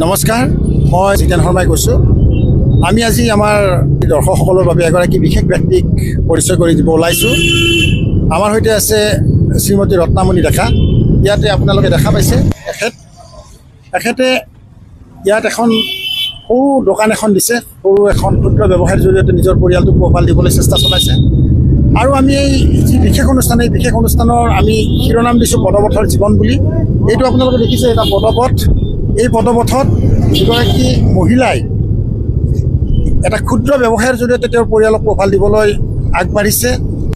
নমস্কাৰ, মই জিতেন শৰ্মাই কৈছোঁ। আমি আজি আমাৰ দৰ্শকসকলৰ বাবে এগৰাকী বিশেষ ব্যক্তিক পৰিচয় কৰি দিব ওলাইছোঁ। আমাৰ সৈতে আছে শ্ৰীমতী ৰত্নামণি ডেকা। ইয়াতে আপোনালোকে দেখা পাইছে এখেতে ইয়াত এখন সৰু দোকান এখন দিছে, সৰু এখন ক্ষুদ্ৰ ব্যৱসায়ৰ জৰিয়তে নিজৰ পৰিয়ালটোক পোহপাল দিবলৈ চেষ্টা চলাইছে। আৰু আমি এই যি বিশেষ অনুষ্ঠানৰ আমি শিৰোনাম দিছোঁ পদপথৰ জীৱন বুলি। এইটো আপোনালোকে দেখিছে, এটা পদপথ। এই পদপথত এগৰাকী মহিলাই এটা ক্ষুদ্ৰ ব্যৱসায়ৰ জৰিয়তে তেওঁৰ পৰিয়ালক পোহপাল দিবলৈ আগবাঢ়িছে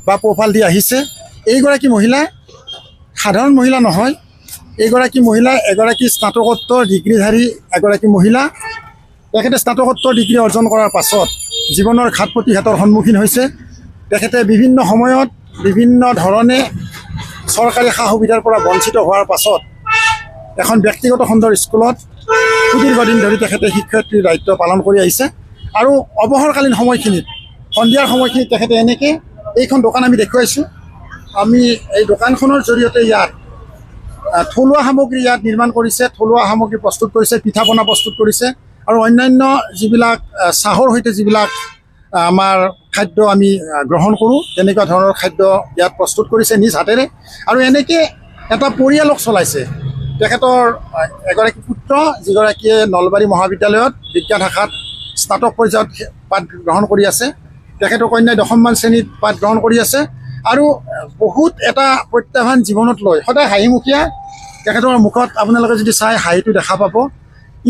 বা পোহপাল দি আহিছে। এইগৰাকী মহিলা সাধাৰণ মহিলা নহয়, এইগৰাকী মহিলা এগৰাকী স্নাতকোত্তৰ ডিগ্ৰীধাৰী এগৰাকী মহিলা। তেখেতে স্নাতকোত্তৰ ডিগ্ৰী অৰ্জন কৰাৰ পাছত জীৱনৰ ঘাত প্ৰতিঘাতৰ সন্মুখীন হৈছে। তেখেতে বিভিন্ন সময়ত বিভিন্ন ধৰণে চৰকাৰী সা সুবিধাৰ পৰা বঞ্চিত হোৱাৰ পাছত এখন ব্যক্তিগত খণ্ডৰ স্কুলত সুদীৰ্ঘদিন ধৰি তেখেতে শিক্ষয়িত্ৰীৰ দায়িত্ব পালন কৰি আহিছে। আৰু অৱসৰকালীন সময়খিনিত, সন্ধিয়াৰ সময়খিনিত তেখেতে এনেকৈ এইখন দোকান আমি দেখুৱাইছোঁ। আমি এই দোকানখনৰ জৰিয়তে ইয়াত থলুৱা সামগ্ৰী ইয়াত নিৰ্মাণ কৰিছে, থলুৱা সামগ্ৰী প্ৰস্তুত কৰিছে, পিঠা পনা প্ৰস্তুত কৰিছে আৰু অন্যান্য যিবিলাক চাহৰ সৈতে যিবিলাক আমাৰ খাদ্য আমি গ্ৰহণ কৰোঁ, তেনেকুৱা ধৰণৰ খাদ্য ইয়াত প্ৰস্তুত কৰিছে নিজ হাতেৰে। আৰু এনেকৈ এটা পৰিয়ালক চলাইছে। তেখেতৰ এগৰাকী পুত্ৰ, যিগৰাকীয়ে নলবাৰী মহাবিদ্যালয়ত বিজ্ঞান শাখাত স্নাতক পৰ্যায়ত পাঠ গ্ৰহণ কৰি আছে। তেখেতৰ কন্যাই 10মান শ্ৰেণীত পাঠ গ্ৰহণ কৰি আছে। আৰু বহুত এটা প্ৰত্যাহ্বান জীৱনত লৈ সদায় হাঁহিমুখীয়া। তেখেতৰ মুখত আপোনালোকে যদি চাই হাঁহিটো দেখা পাব।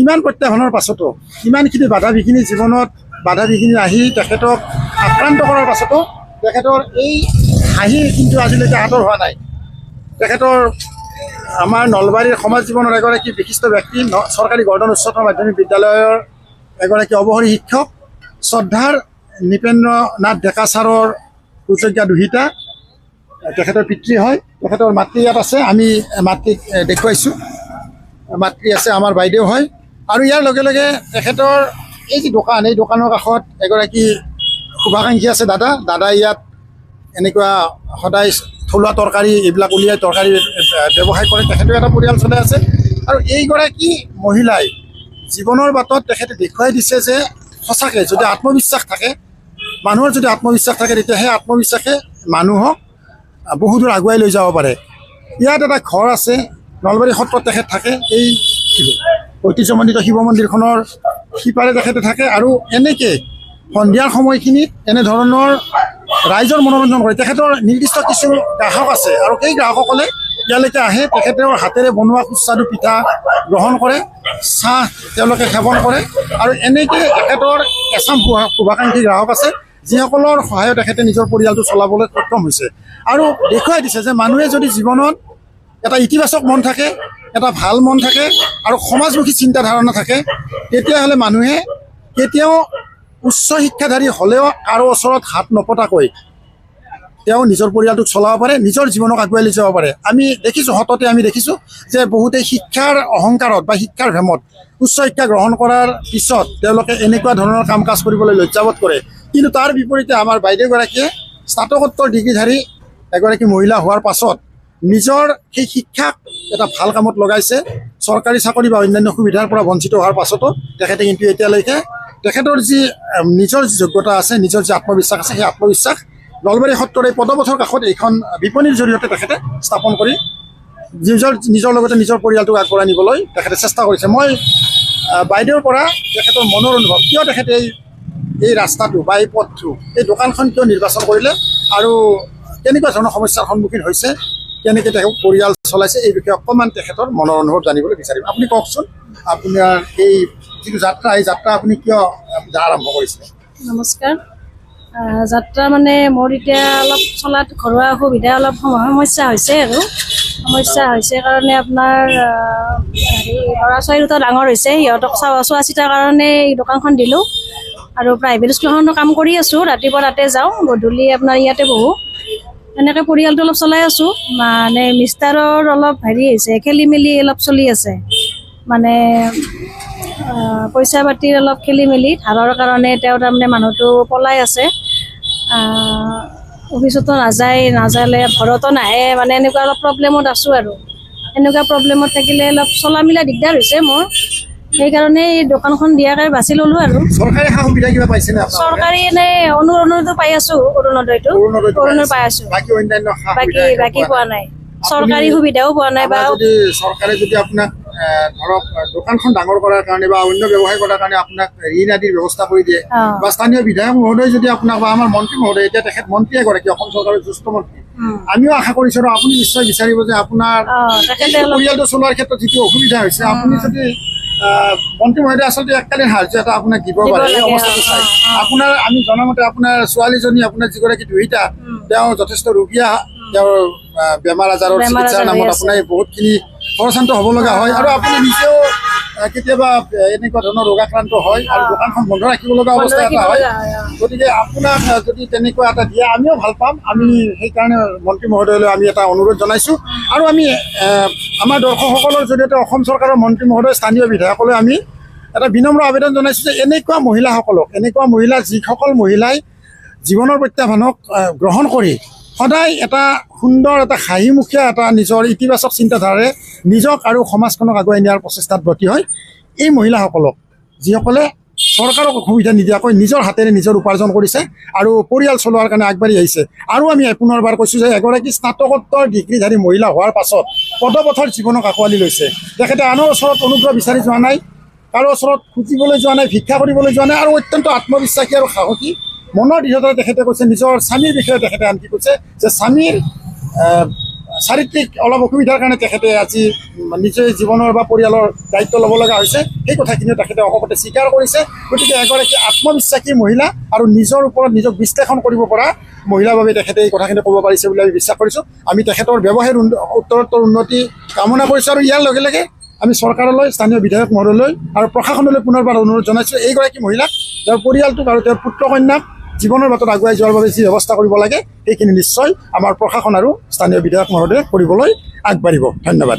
ইমান প্ৰত্যাহ্বানৰ পাছতো, ইমানখিনি বাধা বিঘিনি জীৱনত বাধা বিঘিনি আহি তেখেতক আক্ৰান্ত কৰাৰ পাছতো তেখেতৰ এই হাঁহি কিন্তু আজিলৈকে আঁতৰ হোৱা নাই। তেখেতৰ আমাৰ নলবাৰীৰ সমাজ জীৱনৰ এগৰাকী বিশিষ্ট ব্যক্তি, চৰকাৰী গৰ্ডন উচ্চতৰ মাধ্যমিক বিদ্যালয়ৰ এগৰাকী অৱসৰী শিক্ষক, শ্ৰদ্ধাৰ নৃপেন্দ্ৰ নাথ ডেকা ছাৰৰ সুযোগ্যা দুহিতা। তেখেতৰ পিতৃ হয়, তেখেতৰ মাতৃ ইয়াত আছে। আমি মাতৃক দেখুৱাইছোঁ, মাতৃ আছে, আমাৰ বাইদেউ হয়। আৰু ইয়াৰ লগে লগে তেখেতৰ এই যি দোকান, এই দোকানৰ কাষত এগৰাকী শুভাকাংক্ষী আছে, দাদাই ইয়াত এনেকুৱা সদায় থলুৱা তৰকাৰী এইবিলাক উলিয়াই তৰকাৰী ব্যৱসায় কৰে। তেখেতেও এটা পৰিয়াল চলাই আছে। আৰু এইগৰাকী মহিলাই জীৱনৰ বাটত তেখেতে দেখুৱাই দিছে যে সঁচাকৈ যদি আত্মবিশ্বাস থাকে, মানুহৰ যদি আত্মবিশ্বাস থাকে, তেতিয়া সেই আত্মবিশ্বাসে মানুহক বহুদূৰ আগুৱাই লৈ যাব পাৰে। ইয়াত এটা ঘৰ আছে, নলবাৰী সত্ৰত তেখেত থাকে। এই ঐতিহ্যমণ্ডিত শিৱ মন্দিৰখনৰ সিপাৰে তেখেতে থাকে। আৰু এনেকৈ সন্ধিয়াৰ সময়খিনিত এনেধৰণৰ ৰাইজৰ মনোৰঞ্জন কৰে। তেখেতৰ নিৰ্দিষ্ট কিছু গ্ৰাহক আছে আৰু সেই গ্ৰাহকসকলে ইয়ালৈকে আহে। তেখেতৰ হাতেৰে বনোৱা সুস্বাদু পিঠা গ্ৰহণ কৰে, চাহ তেওঁলোকে সেৱন কৰে। আৰু এনেকৈ তেখেতৰ এচাম শুভাকাংক্ষী গ্ৰাহক আছে, যিসকলৰ সহায়ত তেখেতে নিজৰ পৰিয়ালটো চলাবলৈ সক্ষম হৈছে। আৰু দেখুৱাই দিছে যে মানুহে যদি জীৱনত এটা ইতিবাচক মন থাকে, এটা ভাল মন থাকে আৰু সমাজমুখী চিন্তাধাৰণা থাকে, তেতিয়াহ'লে মানুহে কেতিয়াও উচ্চ শিক্ষাধাৰী হ'লেও কাৰো ওচৰত হাত নপতাকৈ তেওঁ নিজৰ পৰিয়ালটোক চলাব পাৰে, নিজৰ জীৱনক আগুৱাই লৈ যাব পাৰে। আমি দেখিছোঁ, সততে আমি দেখিছোঁ যে বহুতে শিক্ষাৰ অহংকাৰত বা শিক্ষাৰ ভেমত উচ্চ শিক্ষা গ্ৰহণ কৰাৰ পিছত তেওঁলোকে এনেকুৱা ধৰণৰ কাম কাজ কৰিবলৈ লজ্জাবোধ কৰে। কিন্তু তাৰ বিপৰীতে আমাৰ বাইদেউগৰাকীয়ে স্নাতকোত্তৰ ডিগ্ৰীধাৰী এগৰাকী মহিলা হোৱাৰ পাছত নিজৰ সেই শিক্ষাক এটা ভাল কামত লগাইছে। চৰকাৰী চাকৰি বা অন্যান্য সুবিধাৰ পৰা বঞ্চিত হোৱাৰ পাছতো তেখেতে কিন্তু এতিয়ালৈকে তেখেতৰ যি নিজৰ যি যোগ্যতা আছে, নিজৰ যি আত্মবিশ্বাস আছে, সেই আত্মবিশ্বাস নলবাৰী সত্ৰৰ এই পদপথৰ কাষত এইখন বিপণীৰ জৰিয়তে তেখেতে স্থাপন কৰি নিজৰ লগতে নিজৰ পৰিয়ালটোক আগবঢ়াই নিবলৈ তেখেতে চেষ্টা কৰিছে। মই বাইদেউৰ পৰা তেখেতৰ মনৰ অনুভৱ, কিয় তেখেতে এই ৰাস্তাটো বা এই পথটো, এই দোকানখন কিয় নিৰ্বাচন কৰিলে আৰু কেনেকুৱা ধৰণৰ সমস্যাৰ সন্মুখীন হৈছে, কেনেকৈ তেওঁ পৰিয়াল চলাইছে, এই বিষয়ে অকণমান তেখেতৰ মনৰ অনুভৱ জানিবলৈ বিচাৰিম। আপুনি কওকচোন, আপোনাৰ এই যিটো যাত্ৰা, এই যাত্ৰা আপুনি কিয় আৰম্ভ কৰিছে? নমস্কাৰ। যাত্ৰা মানে মোৰ এতিয়া অলপ চলাত ঘৰুৱা অসুবিধা, অলপ সমস্যা হৈছে আৰু সমস্যা হৈছে কাৰণে আপোনাৰ ল'ৰা ছোৱালী দুটা ডাঙৰ হৈছে, সিহঁতক চোৱা চিতাৰ কাৰণে এই দোকানখন দিলোঁ। আৰু প্ৰাইভেট স্কুলখনো কাম কৰি আছোঁ, ৰাতিপুৱা তাতে যাওঁ, গধূলি আপোনাৰ ইয়াতে বহোঁ। এনেকৈ পৰিয়ালটো অলপ চলাই আছোঁ। মানে মিষ্টাৰৰ অলপ হৈছে, খেলি মেলি অলপ চলি আছে। মানে পইচা পাতিৰ অলপ খেলি মেলি, ধাৰৰ কাৰণে তেওঁ তাৰমানে মানুহটো পলাই আছে। অফিচতো নাযালে ঘৰতো নাহে, মানে এনেকুৱা অলপ প্ৰব্লেমত আছোঁ। আৰু এনেকুৱা প্ৰব্লেমত থাকিলে অলপ চলা মিলা দিগদাৰ হৈছে মোৰ। সেইকাৰণে এই দোকানখন দিয়াকে বাছি ল'লো আৰু চৰকাৰী সা সুবিধা কিবা পাইছেনে আপোনালোকে? চৰকাৰী এনে অৰুণোদয় পাই আছো, অৰুণোদয়টো অৰুণোদয় পাই আছো, বাকী অন্যান্য সা বাকী সুবিধা বাকী পোৱা নাই, চৰকাৰী সুবিধাও পোৱা নাই বা যদি চৰকাৰে যদি আপোনাক ধৰক দোকানখন ডাঙৰ কৰাৰ কাৰণে বা অন্য ব্যৱসায় কৰাৰ কাৰণে আপোনাক ঋণ আদিৰ ব্যৱস্থা কৰি দিয়ে বা স্থানীয় বিধায়ক মহোদয় যদি আপোনাক বা আমাৰ মন্ত্ৰী মহোদয়, এতিয়া তেখেত মন্ত্ৰী এগৰাকী, অসম চৰকাৰৰ জ্যেষ্ঠ মন্ত্ৰী, আমিও আশা কৰিছো আৰু আপুনি নিশ্চয় বিচাৰিব যে আপোনাৰ তেখেতে এই অলপ পৰিয়ালটো চলোৱাৰ ক্ষেত্ৰত যিটো অসুবিধা হৈছে, আপুনি যদি মন্ত্ৰী মহোদয় আচলতে এককালীন সাহায্য এটা আপোনাক দিব পাৰে এই লাগে, অৱস্থাটো চাই। আপোনাৰ আমি জনামতে আপোনাৰ ছোৱালীজনী, আপোনাৰ যিগৰাকী দুহিতা, তেওঁ যথেষ্ট ৰোগীয়া, তেওঁৰ বেমাৰ আজাৰৰ চিকিৎসাৰ নামত আপোনাৰ বহুতখিনি খৰচান্ত হ'ব লগা হয় আৰু আপুনি নিজেও কেতিয়াবা এনেকুৱা ধৰণৰ ৰোগাক্ৰান্ত হয় আৰু দোকানখন বন্ধ ৰাখিব লগা অৱস্থা এটা হয়। গতিকে আপোনাক যদি তেনেকুৱা এটা দিয়ে আমিও ভাল পাম। আমি সেইকাৰণে মন্ত্ৰী মহোদয়লৈ আমি এটা অনুৰোধ জনাইছোঁ আৰু আমি আমাৰ দৰ্শকসকলৰ জৰিয়তে অসম চৰকাৰৰ মন্ত্ৰী মহোদয়, স্থানীয় বিধায়কলৈ আমি এটা বিনম্ৰ আবেদন জনাইছোঁ যে এনেকুৱা মহিলাসকলক, এনেকুৱা মহিলা যিসকল মহিলাই জীৱনৰ প্ৰত্যাহ্বানক গ্ৰহণ কৰি সদায় এটা সুন্দৰ, এটা হাঁহিমুখীয়া, এটা নিজৰ ইতিবাচক চিন্তাধাৰাৰে নিজক আৰু সমাজখনক আগুৱাই নিয়াৰ প্ৰচেষ্টাত ব্ৰতী হয়, এই মহিলাসকলক যিসকলে চৰকাৰক অসুবিধা নিদিয়াকৈ নিজৰ হাতেৰে নিজৰ উপাৰ্জন কৰিছে আৰু পৰিয়াল চলোৱাৰ কাৰণে আগবাঢ়ি আহিছে। আৰু আমি পুনৰবাৰ কৈছোঁ যে এগৰাকী স্নাতকোত্তৰ ডিগ্ৰীধাৰী মহিলা হোৱাৰ পাছত পদপথৰ জীৱনক আঁকোৱালি লৈছে। তেখেতে আনৰ ওচৰত অনুগ্ৰহ বিচাৰি যোৱা নাই, কাৰো ওচৰত খুজিবলৈ যোৱা নাই, ভিক্ষা কৰিবলৈ যোৱা নাই আৰু অত্যন্ত আত্মবিশ্বাসী আৰু সাহসী মনৰ দৃঢ়তাৰে তেখেতে কৈছে, নিজৰ স্বামীৰ বিষয়ে তেখেতে আনকি কৈছে যে স্বামীৰ চাৰিত্ৰিক অলপ অসুবিধাৰ কাৰণে তেখেতে আজি নিজে জীৱনৰ বা পৰিয়ালৰ দায়িত্ব ল'ব লগা হৈছে, সেই কথাখিনিও তেখেতে অকপতে স্বীকাৰ কৰিছে। গতিকে এগৰাকী আত্মবিশ্বাসী মহিলা আৰু নিজৰ ওপৰত নিজক বিশ্লেষণ কৰিব পৰা মহিলাৰ বাবে তেখেতে এই কথাখিনি ক'ব পাৰিছে বুলি আমি বিশ্বাস কৰিছোঁ। আমি তেখেতৰ ব্যৱসায়ৰ উত্তৰোত্তৰ উন্নতি কামনা কৰিছোঁ আৰু ইয়াৰ লগে লগে আমি চৰকাৰলৈ, স্থানীয় বিধায়ক মহোদয়লৈ আৰু প্ৰশাসনলৈ পুনৰবাৰ অনুৰোধ জনাইছোঁ, এইগৰাকী মহিলাক তেওঁৰ পৰিয়ালটোক আৰু তেওঁৰ পুত্ৰ কন্যাক জীৱনৰ বাটত আগুৱাই যোৱাৰ বাবে যি ব্যৱস্থা কৰিব লাগে সেইখিনি নিশ্চয় আমাৰ প্ৰশাসন আৰু স্থানীয় বিধায়ক মহোদয়ে কৰিবলৈ আগবাঢ়িব। ধন্যবাদ।